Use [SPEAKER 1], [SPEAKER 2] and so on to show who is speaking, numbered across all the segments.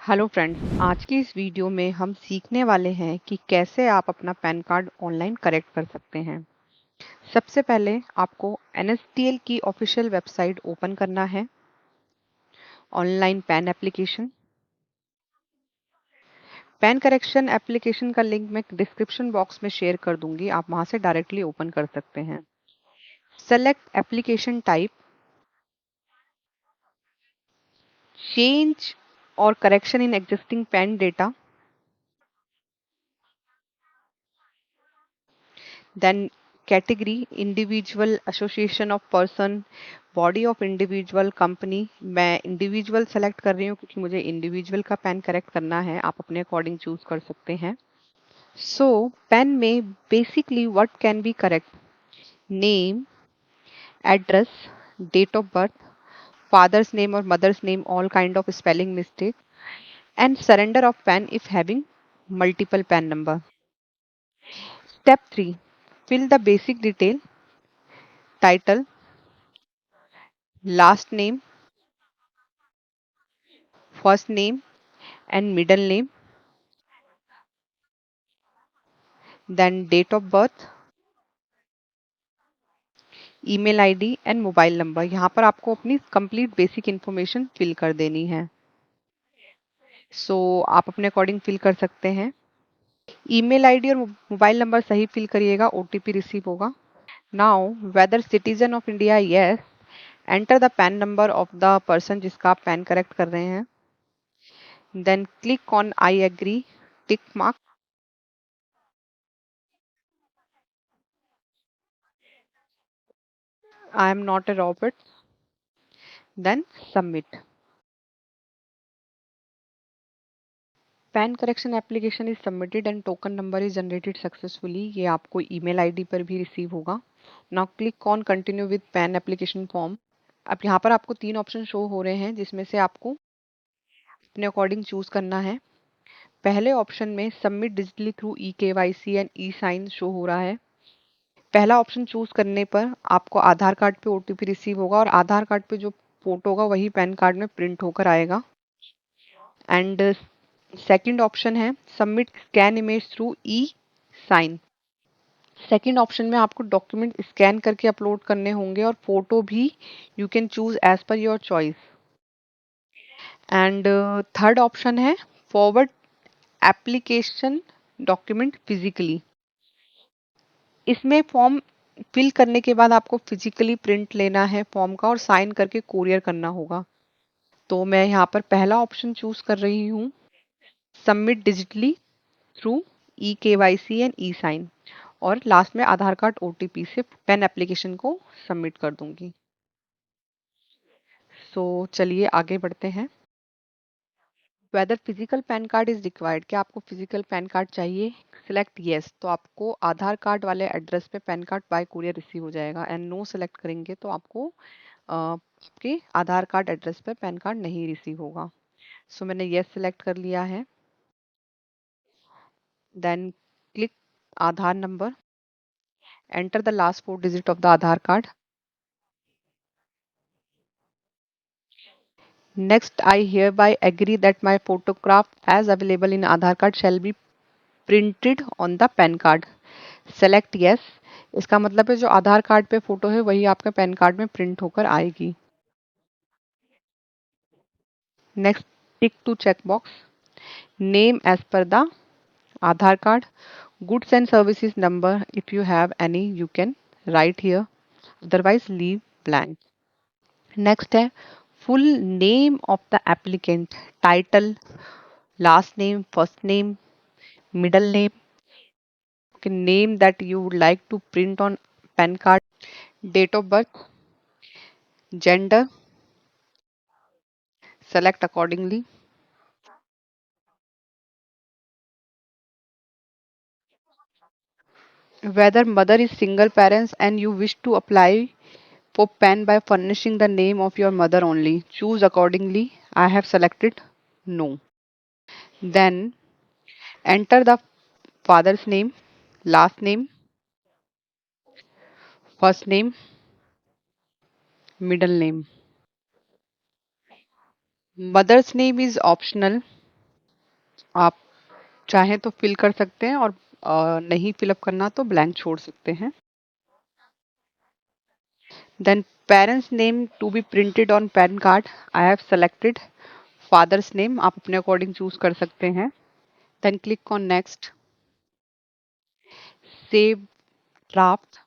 [SPEAKER 1] Hello friends, आज की इस वीडियो में हम सीखने वाले हैं कि कैसे आप अपना पैन कार्ड ऑनलाइन करेक्ट कर सकते हैं। सबसे पहले आपको एनएसडीएल की ऑफिशियल वेबसाइट ओपन करना है। Online pan application, pan correction application का लिंक मैं डिस्क्रिप्शन बॉक्स में शेयर कर दूंगी, आप वहां से डायरेक्टली ओपन कर सकते हैं। सेलेक्ट एप्लीकेशन टाइप, चेंज और correction in existing pan data, then category individual, association of person, body of individual, company। मैं individual select कर रही हूँ क्योंकि मुझे individual का पैन करेक्ट करना है, आप अपने अकॉर्डिंग चूज कर सकते हैं। सो पैन में basically what can be correct: name, address, date of birth, father's name और mother's name, all kind of spelling mistake, and surrender of PAN if having multiple PAN number. Step 3, fill the basic detail: title, last name, first name and middle name, then date of birth, email ID and mobile number. यहाँ पर आपको अपनी complete basic information fill कर देनी है। आप अपने according fill कर सकते हैं। ईमेल आईडी और मोबाइल नंबर सही फिल करिएगा, ओटीपी रिसीव होगा। Now whether citizen of India, yes. Enter the PAN number of the person जिसका आप पैन करेक्ट कर रहे हैं। Then click on I agree, tick mark. I am not a robot, then submit. PAN correction application is submitted and token number is generated successfully. ये आपको email ID पर भी receive होगा। Now click on continue with pan application form. अब यहाँ पर आपको 3 option show हो रहे हैं जिसमें से आपको अपने अकॉर्डिंग चूज करना है। पहले ऑप्शन में submit digitally through e KYC and e sign show हो रहा है। पहला ऑप्शन चूज करने पर आपको आधार कार्ड पे ओटीपी रिसीव होगा और आधार कार्ड पे जो फोटो होगा वही पैन कार्ड में प्रिंट होकर आएगा। एंड सेकंड ऑप्शन है सबमिट स्कैन इमेज थ्रू ई साइन। सेकंड ऑप्शन में आपको डॉक्यूमेंट स्कैन करके अपलोड करने होंगे और फोटो भी you can choose as per your choice. And third option है फॉरवर्ड एप्लीकेशन डॉक्यूमेंट फिजिकली। इसमें फॉर्म फिल करने के बाद आपको फिजिकली प्रिंट लेना है फॉर्म का और साइन करके कोरियर करना होगा। तो मैं यहाँ पर पहला ऑप्शन चूज कर रही हूँ, submit digitally through e KYC and e sign, और लास्ट में आधार कार्ड ओटीपी से पैन एप्लीकेशन को सबमिट कर दूंगी। चलिए आगे बढ़ते हैं। Whether physical PAN card is required, क्या आपको फिजिकल पैन कार्ड चाहिए? सिलेक्ट यस, तो आपको आधार कार्ड वाले एड्रेस पे PAN card by courier receive हो जाएगा। एंड नो सेलेक्ट करेंगे तो आपको आपके आधार कार्ड एड्रेस पे पैन कार्ड नहीं रिसीव होगा। मैंने यस सिलेक्ट कर लिया है। Then click Aadhaar number, enter the last 4 digit of the Aadhaar card. Next, I hereby agree that my photograph as available in Aadhaar card shall be printed on the PAN card. Select yes। इसका मतलब है जो आधार card पे photo है वही आपके pan card में print होकर आएगी। Next, tick to check box. Name as per the Aadhaar card, goods and services number if you have any you can write here, otherwise leave blank। Next है full name of the applicant, title, last name, first name, middle name, okay, name that you would like to print on PAN card, date of birth, gender, select accordingly, whether mother is single parents and you wish to apply for PAN by furnishing the name of your mother only, choose accordingly. I have selected no. Then enter the father's name, last name, first name, middle name. Mother's name is optional. आप चाहें तो fill कर सकते हैं और नहीं fill up करना तो ब्लैंक छोड़ सकते हैं। Then parents name to be printed on PAN card, I have selected father's name, आप अपने अकॉर्डिंग चूज कर सकते हैं। Then click on next, save draft.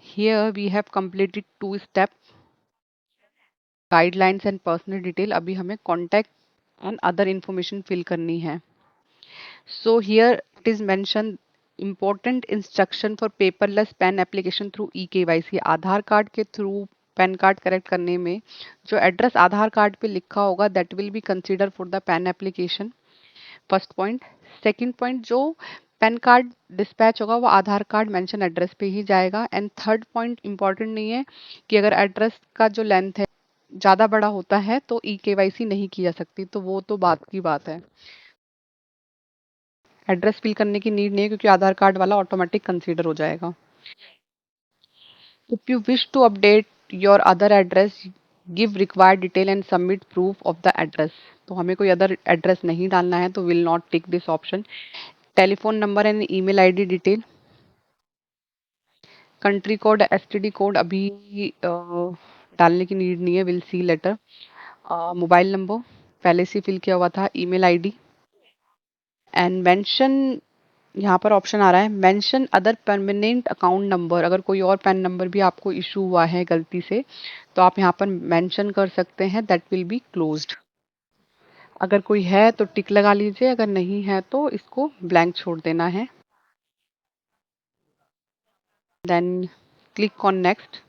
[SPEAKER 1] Here we have completed 2 step, guidelines and personal detail. अभी हमें contact and other information fill करनी है। So here it is mention important instruction for paperless PAN application through e-KYC. Aadhaar card के through PAN card correct करने में जो address आधार card पे लिखा होगा that will be consider for the PAN application, first point. Second point, जो pan card dispatch होगा वो आधार कार्ड मेंशन एड्रेस पे ही जाएगा। एंड थर्ड पॉइंट इंपॉर्टेंट नहीं है कि अगर एड्रेस का जो लेंथ है ज़्यादा बड़ा होता है तो ई-केवाईसी नहीं की जा सकती, तो वो तो बात की बात है। एड्रेस फिल करने की नीड नहीं है क्योंकि आधार कार्ड वाला ऑटोमेटिक कंसीडर हो जाएगा। If you wish to update your other address, give required detail and submit proof of the address. तो हमें कोई अदर एड्रेस नहीं डालना है तो will not tick this option. Telephone number and email ID detail, country code, STD code अभी डालने की नीड नहीं है, will see later. Mobile number पहले से फिल किया हुआ था, ईमेल आईडी एंड मेंशन, यहाँ पर ऑप्शन आ रहा है mention other permanent account number. अगर कोई और पैन नंबर भी आपको इशू हुआ है गलती से तो आप यहाँ पर मेंशन कर सकते हैं, दैट विल बी क्लोज्ड। अगर कोई है तो टिक लगा लीजिए, अगर नहीं है तो इसको ब्लैंक छोड़ देना है। Then click on next.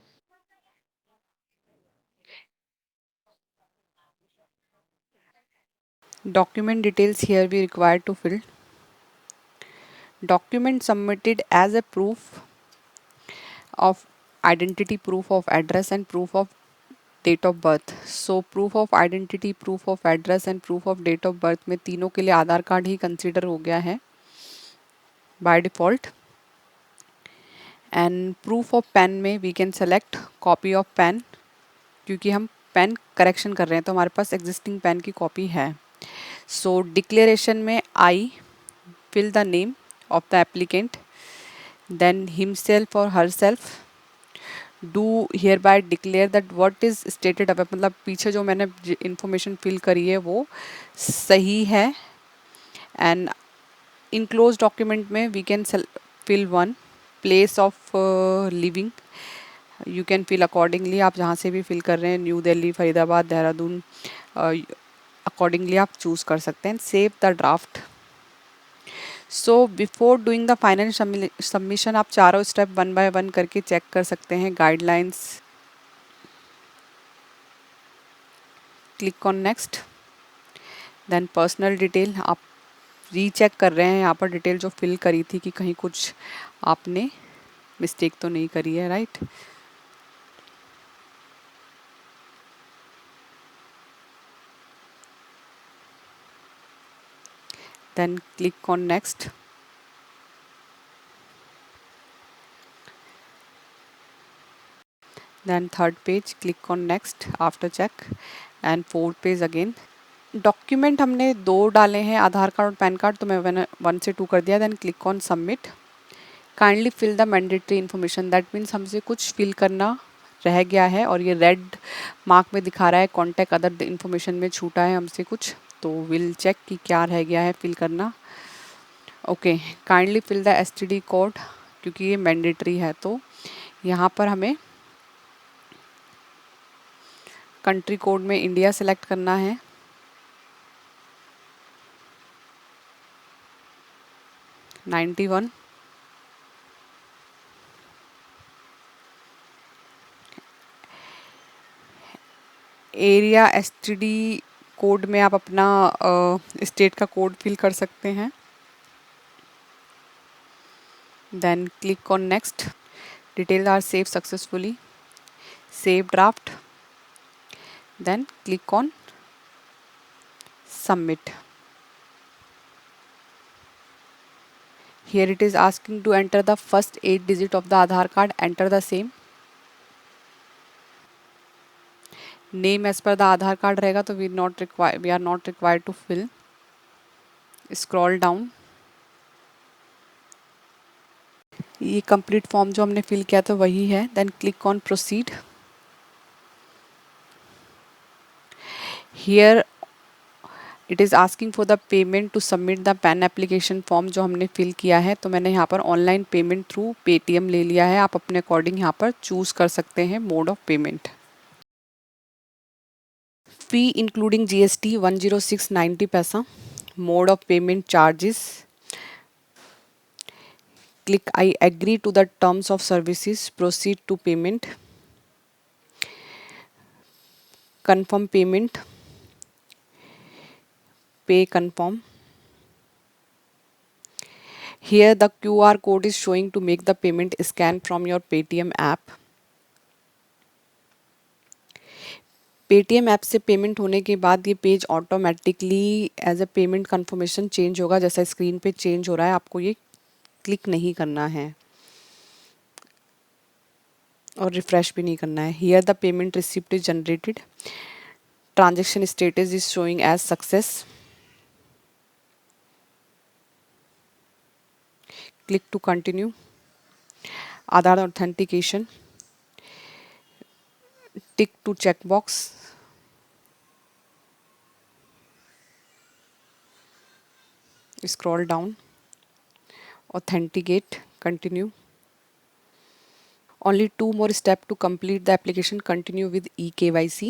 [SPEAKER 1] Document details here we required to fill. Document submitted as a proof of identity, proof of address and proof of date of birth. So proof of identity, proof of address and proof of date of birth में तीनों के लिए आधार card ही consider हो गया है by default. And proof of PAN में we can select copy of PAN, क्योंकि हम पैन करेक्शन कर रहे हैं तो हमारे पास एग्जिस्टिंग पैन की कॉपी है। सो डिक्लेरेशन में आई fill the name of the applicant, then himself or herself do hereby declare that what is stated above, मतलब पीछे जो मैंने information fill करी है वो सही है। and enclosed document में we can fill one place of living, you can fill accordingly, आप जहाँ से भी fill कर रहे हैं, न्यू दिल्ली, फरीदाबाद, देहरादून, accordingly आप choose कर सकते हैं। save the draft। So before doing the final submission आप चारों स्टेप वन बाय वन करके चेक कर सकते हैं। Guidelines, click on next, then personal detail, आप रीचेक कर रहे हैं यहाँ पर डिटेल जो फिल करी थी कि कहीं कुछ आपने मिस्टेक तो नहीं करी है, right. Then click on next, then third page click on next after check and fourth page again। Document हमने दो डाले हैं, आधार कार्ड और पैन कार्ड, तो मैं 1 से 2 कर दिया। Then click on submit. Kindly fill the mandatory information, that means हमसे कुछ फिल करना रह गया है और ये रेड मार्क में दिखा रहा है कॉन्टैक्ट अदर इन्फॉर्मेशन में छूटा है हमसे कुछ, तो विल चेक कि क्या रह गया है फिल करना। Okay, kindly fill the STD code, क्योंकि ये मैंडेटरी है तो यहाँ पर हमें कंट्री कोड में इंडिया सेलेक्ट करना है। $91। एरिया एसटीडी कोड में आप अपना स्टेट का कोड फिल कर सकते हैं। Then click on next, details are save successfully, save draft, then click on submit। Here it is asking to enter the first 8 digit of the Aadhaar card, enter the same। Name as per the Aadhaar card रहेगा तो we are not required to fill. Scroll down, ये complete form जो हमने fill किया था वही है। Then click on proceed. Here it is asking for the payment to submit the PAN application form जो हमने फिल किया है, तो मैंने यहाँ पर ऑनलाइन पेमेंट थ्रू पेटीएम ले लिया है। आप अपने अकॉर्डिंग यहाँ पर चूज़ कर सकते हैं mode of payment. Fee including GST 106.90 पैसा। Mode of payment charges. Click I agree to the terms of services, proceed to payment, confirm payment, pay confirm. Here the QR code is showing to make the payment scan from your Paytm app. Paytm app से payment होने के बाद ये page automatically as a payment confirmation change होगा। जैसा screen पे change हो रहा है, आपको ये क्लिक नहीं करना है और रिफ्रेश भी नहीं करना है। Here the payment receipt is generated, transaction status is showing as success. Click to continue. Aadhaar authentication, tick to check box. Scroll down, authenticate, continue. Only two more steps to complete the application. Continue with eKYC.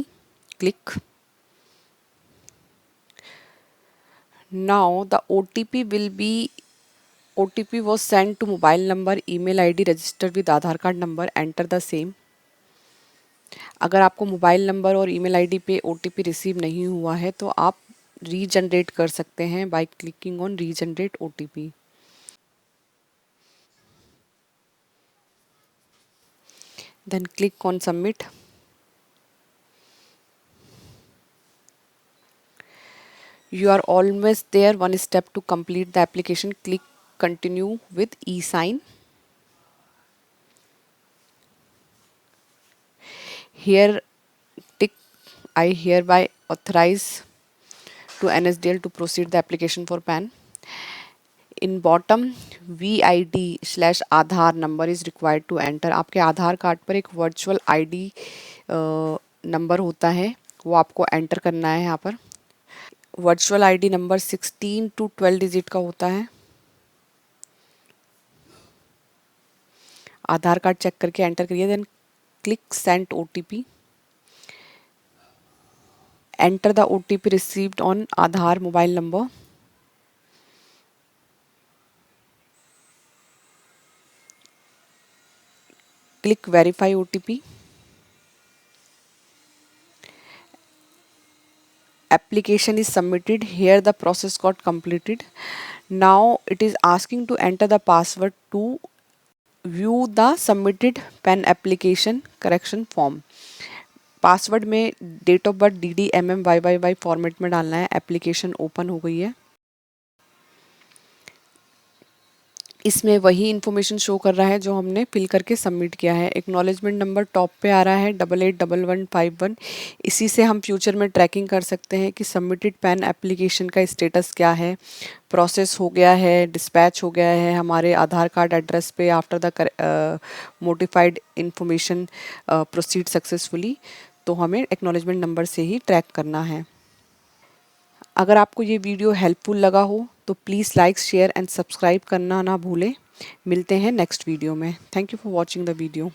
[SPEAKER 1] Click. Now the OTP was sent to mobile number, email ID registered with Aadhaar card number. Enter the same. अगर आपको mobile number और email ID पे OTP receive नहीं हुआ है तो आप regenerate कर सकते हैं by clicking on regenerate OTP। Then click on submit. You are almost there. One step to complete the application. Click continue with e-sign. Here tick I hereby authorize to NSDL to proceed the application for PAN. In bottom VID/आधार number is required to enter. आपके Aadhaar card पर एक virtual ID number होता है, वो आपको enter करना है। यहाँ पर virtual ID number 16 to 12 digit का होता है। आधार कार्ड चेक करके एंटर करिए। Then click send OTP. Enter the OTP received on Aadhaar mobile number. Click verify OTP. Application is submitted. Here the process got completed. Now it is asking to enter the password to view the submitted PAN application correction form. Password में date of birth DD format में डालना है। Application open हो गई है। इसमें वही information show कर रहा है जो हमने फिल करके सबमिट किया है। एक्नॉलेजमेंट नंबर टॉप पे आ रहा है 881151। इसी से हम फ्यूचर में ट्रैकिंग कर सकते हैं कि सबमिटेड पैन एप्लीकेशन का स्टेटस क्या है, प्रोसेस हो गया है, डिस्पैच हो गया है हमारे आधार कार्ड एड्रेस पे after the modified information proceed successfully. तो हमें एक्नॉलेजमेंट नंबर से ही ट्रैक करना है। अगर आपको ये वीडियो हेल्पफुल लगा हो तो please like, share and subscribe करना ना भूलें। मिलते हैं नेक्स्ट वीडियो में। Thank you for watching the video.